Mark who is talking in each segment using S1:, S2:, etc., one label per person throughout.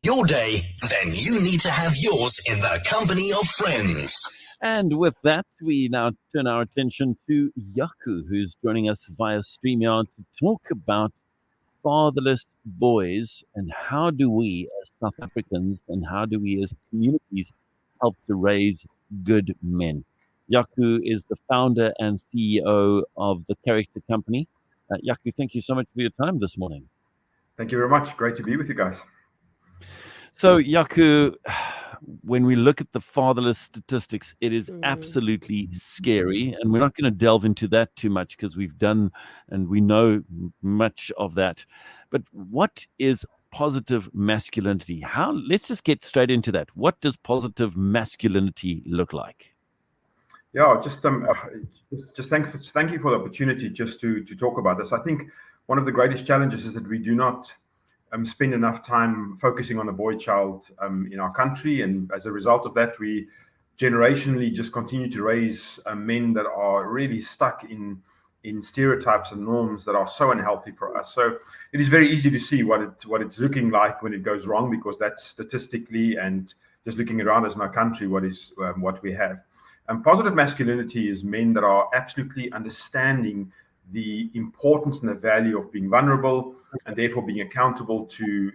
S1: your day, then you need to have yours in the company of friends.
S2: And with that, we now turn our attention to Jaco, who's joining us via StreamYard to talk about fatherless boys and how do we as South Africans and how do we as communities help to raise good men. Jaco is the founder and CEO of the Character Company. Jaco, thank you so much for your time this morning.
S3: Thank you very much. Great to be with you guys.
S2: So, Jaco, when we look at the fatherless statistics, it is absolutely scary. And we're not going to delve into that too much because we've done and we know much of that. But what is positive masculinity? Let's just get straight into that. What does positive masculinity look like?
S3: Yeah, just thank you for the opportunity just to talk about this. I think one of the greatest challenges is that we do not spend enough time focusing on the boy child in our country, and as a result of that, we generationally just continue to raise men that are really stuck in stereotypes and norms that are so unhealthy for us. So it is very easy to see what it's looking like when it goes wrong, because that's statistically and just looking around us in our country what we have. Positive masculinity is men that are absolutely understanding the importance and the value of being vulnerable, and therefore being accountable to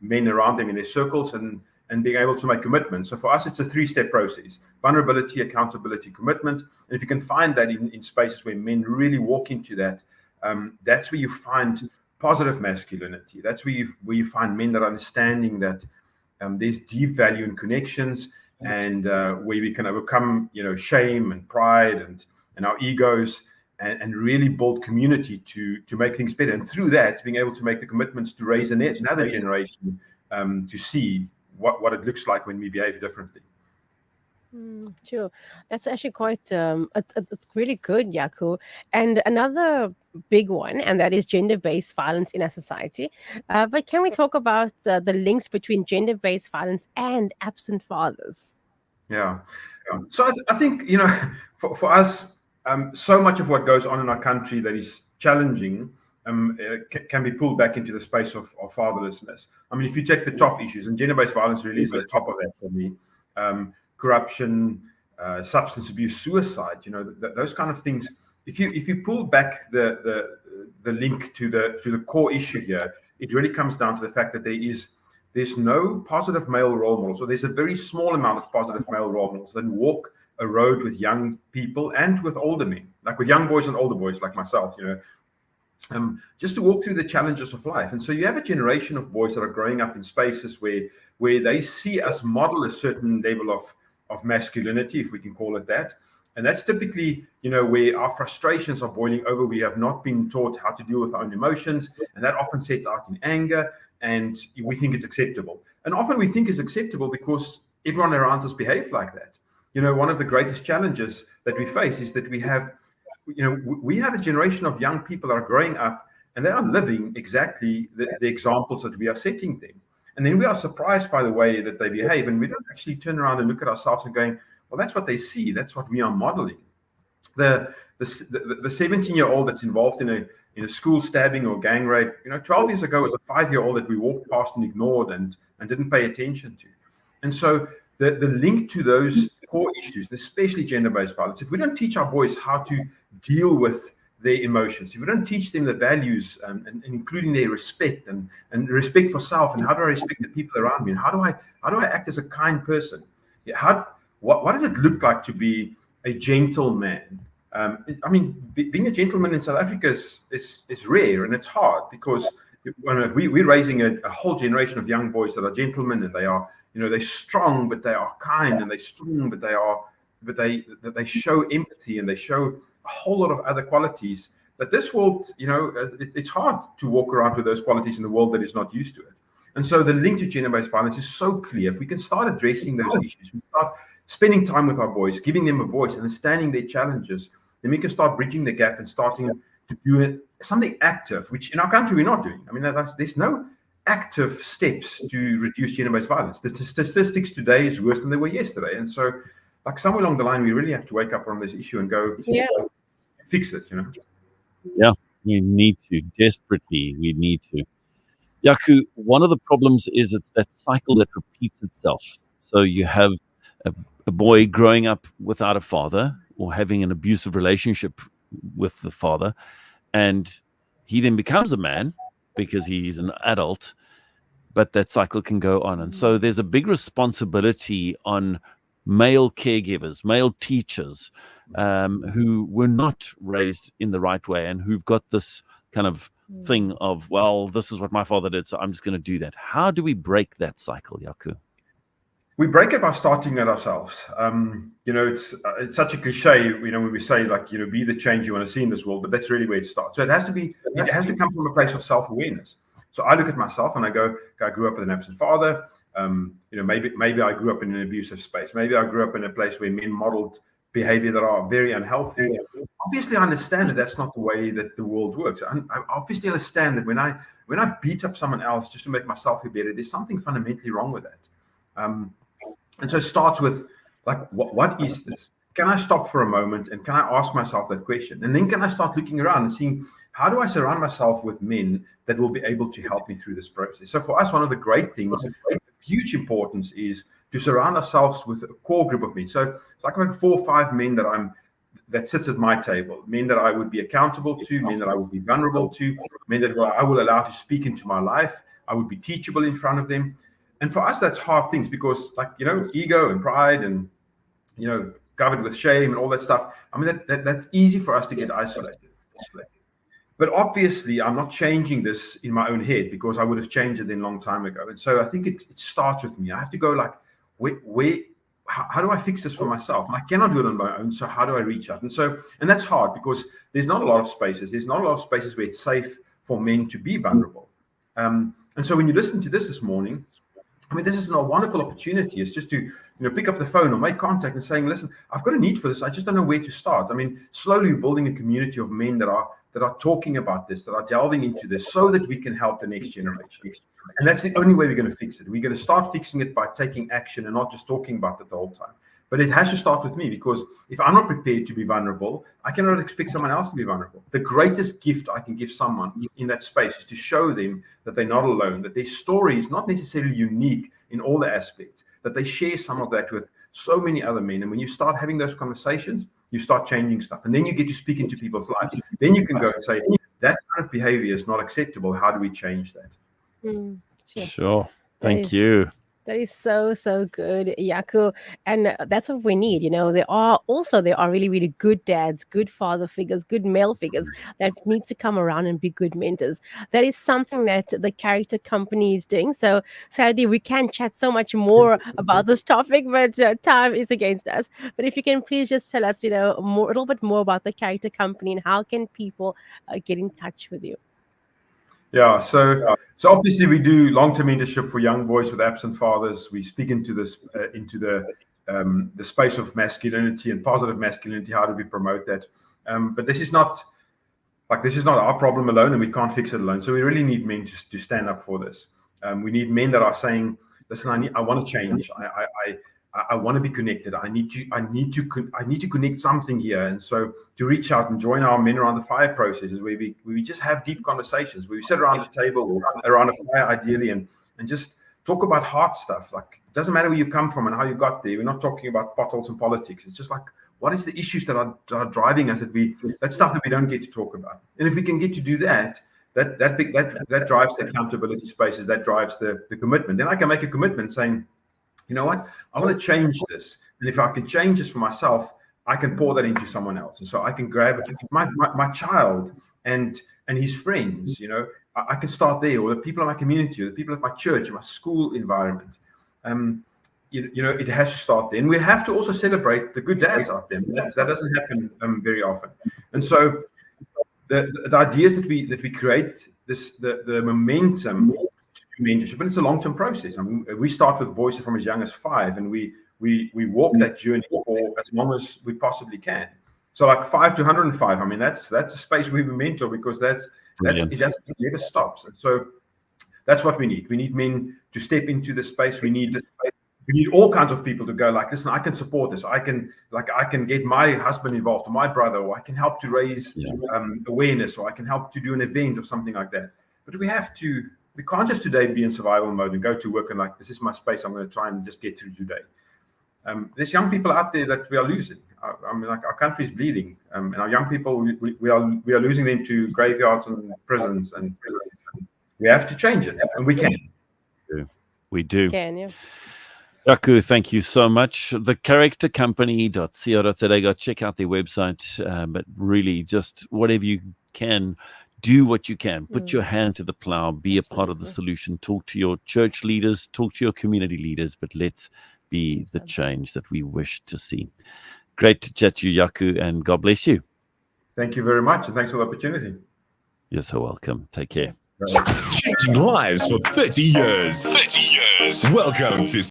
S3: men around them in their circles, and being able to make commitments. So for us, it's a 3-step process: vulnerability, accountability, commitment. And if you can find that in spaces where men really walk into that, that's where you find positive masculinity. That's where you find men that are understanding that there's deep value in connections, and where we can overcome shame and pride and our egos, and really build community to make things better. And through that, being able to make the commitments to raise another generation to see what it looks like when we behave differently.
S4: Sure. That's actually quite, it's really good, Jaco. And another big one, and that is gender-based violence in our society. But can we talk about the links between gender-based violence and absent fathers?
S3: Yeah. So I think, for us, so much of what goes on in our country that is challenging can be pulled back into the space of fatherlessness. I mean, if you take the top issues, and gender-based violence really is the top of that for me, corruption, substance abuse, suicide, those kind of things. If you pull back the link to the core issue here, it really comes down to the fact that there's no positive male role models, or there's a very small amount of positive male role models that walk a road with young people and with older men, like with young boys and older boys like myself, just to walk through the challenges of life. And so you have a generation of boys that are growing up in spaces where they see us model a certain level of masculinity, if we can call it that. And that's typically, where our frustrations are boiling over. We have not been taught how to deal with our own emotions, and that often sets out in anger, and we think it's acceptable. And often we think it's acceptable because everyone around us behaves like that. One of the greatest challenges that we face is that we have a generation of young people that are growing up, and they are living exactly the examples that we are setting them. And then we are surprised by the way that they behave, and we don't actually turn around and look at ourselves and going, well, that's what they see. That's what we are modeling. The 17-year-old that's involved in a school stabbing or gang rape, 12 years ago was a 5-year-old that we walked past and ignored and didn't pay attention to. And so the link to those core issues, especially gender-based violence, if we don't teach our boys how to deal with their emotions, if we don't teach them the values, and including their respect and respect for self, and how do I respect the people around me, and how do I act as a kind person, what does it look like to be a gentleman? Being a gentleman in South Africa is rare, and it's hard because we're raising a whole generation of young boys that are gentlemen, and they are, they're strong, but they are kind, and they're strong, but they show empathy, and they show a whole lot of other qualities that this world, it's hard to walk around with those qualities in a world that is not used to it. And so the link to gender-based violence is so clear. If we can start addressing those issues, we start spending time with our boys, giving them a voice, understanding their challenges, then we can start bridging the gap and starting to do something active, which in our country we're not doing. I mean, there's no active steps to reduce gender-based violence. The statistics today is worse than they were yesterday. And so, like, somewhere along the line, we really have to wake up on this issue and go fix it,
S2: Yeah, we need to. Desperately, we need to. Jaco, one of the problems is it's that cycle that repeats itself. So you have a boy growing up without a father or having an abusive relationship with the father, and he then becomes a man because he's an adult, but that cycle can go on. And so there's a big responsibility on male caregivers, male teachers, who were not raised in the right way and who've got this kind of thing of, well, this is what my father did, so I'm just going to do that. How do we break that cycle, Jaco?
S3: We break it by starting at ourselves. It's such a cliche, when we say, like, be the change you want to see in this world, but that's really where it starts. So it has to come from a place of self-awareness. So I look at myself and I go, I grew up with an absent father. Maybe I grew up in an abusive space. Maybe I grew up in a place where men modeled behavior that are very unhealthy. Obviously, I understand that that's not the way that the world works. I obviously understand that when I beat up someone else just to make myself feel better, there's something fundamentally wrong with that. And so it starts with, like, what is this? Can I stop for a moment and can I ask myself that question? And then can I start looking around and seeing, how do I surround myself with men that will be able to help me through this process? So for us, one of the great things, huge importance, is to surround ourselves with a core group of men. So it's like 4 or 5 men that sits at my table, men that I would be accountable to, men that I would be vulnerable to, men that I will allow to speak into my life. I would be teachable in front of them. And for us, that's hard things because, like, ego and pride and, covered with shame and all that stuff. I mean, that's easy for us to get isolated. But obviously, I'm not changing this in my own head because I would have changed it a long time ago. And so I think it starts with me. I have to go, like, how do I fix this for myself? And I cannot do it on my own. So how do I reach out? And that's hard because there's not a lot of spaces. There's not a lot of spaces where it's safe for men to be vulnerable. And so when you listen to this morning, I mean, this is a wonderful opportunity. It's just to, pick up the phone or make contact and saying, listen, I've got a need for this. I just don't know where to start. I mean, slowly building a community of men that are talking about this, that are delving into this, so that we can help the next generation. And that's the only way we're going to fix it. We're going to start fixing it by taking action and not just talking about it the whole time. But it has to start with me, because if I'm not prepared to be vulnerable, I cannot expect someone else to be vulnerable. The greatest gift I can give someone in that space is to show them that they're not alone, that their story is not necessarily unique in all the aspects, that they share some of that with so many other men. And when you start having those conversations, you start changing stuff. And then you get to speak into people's lives. Then you can go and say, that kind of behavior is not acceptable. How do we change that?
S2: Sure. Thank you.
S4: That is so, so good, Jaco. And that's what we need. There are really, really good dads, good father figures, good male figures that needs to come around and be good mentors. That is something that the Character Company is doing. So sadly, we can chat so much more about this topic, but time is against us. But if you can please just tell us, a little bit more about the Character Company and how can people get in touch with you?
S3: Yeah, so obviously we do long-term mentorship for young boys with absent fathers. We speak into this, into the space of masculinity and positive masculinity. How do we promote that? But this is not our problem alone, and we can't fix it alone. So we really need men to stand up for this. We need men that are saying, "Listen, I want to change. I want to be connected. I need to connect something here." And so to reach out and join our Men Around the Fire processes, where we just have deep conversations, where we sit around the table or around a fire ideally and just talk about hard stuff. Like, it doesn't matter where you come from and how you got there. We're not talking about potholes and politics. It's just like, what is the issues that are driving us, that's stuff that we don't get to talk about. And if we can get to do that drives the accountability spaces, that drives the commitment. Then I can make a commitment saying, you know what, I want to change this. And if I can change this for myself, I can pour that into someone else. And so I can grab my child and his friends, I can start there, or the people in my community, or the people at my church, my school environment. It has to start there. And we have to also celebrate the good dads out there. That doesn't happen very often. And so the ideas that we create, the momentum mentorship, but it's a long-term process. I mean, we start with boys from as young as 5, and we walk that journey for as long as we possibly can. So like 5 to 105. I mean, that's a space where we mentor, because it never stops. And so that's what we need. We need men to step into the space. We need all kinds of people to go, like, listen, I can support this. I can get my husband involved, or my brother, or I can help to raise awareness, or I can help to do an event or something like that. But we have to we can't just today be in survival mode and go to work and like, this is my space, I'm going to try and just get through today. There's young people out there that we are losing. I mean, like, our country is bleeding, and our young people, we are losing them to graveyards and prisons, and we have to change it, and we can.
S2: We do.
S4: Can you?
S2: Jaco, thank you so much. Thecharactercompany.co.za. Go check out their website, but really, just whatever you can, do what you can. Put your hand to the plow. Be a part of the solution. Talk to your church leaders. Talk to your community leaders. But let's be the change that we wish to see. Great to chat to you, Jaco, and God bless you.
S3: Thank you very much, and thanks for the opportunity.
S2: You're so welcome. Take care.
S5: Changing lives for 30 years. 30 years. Welcome to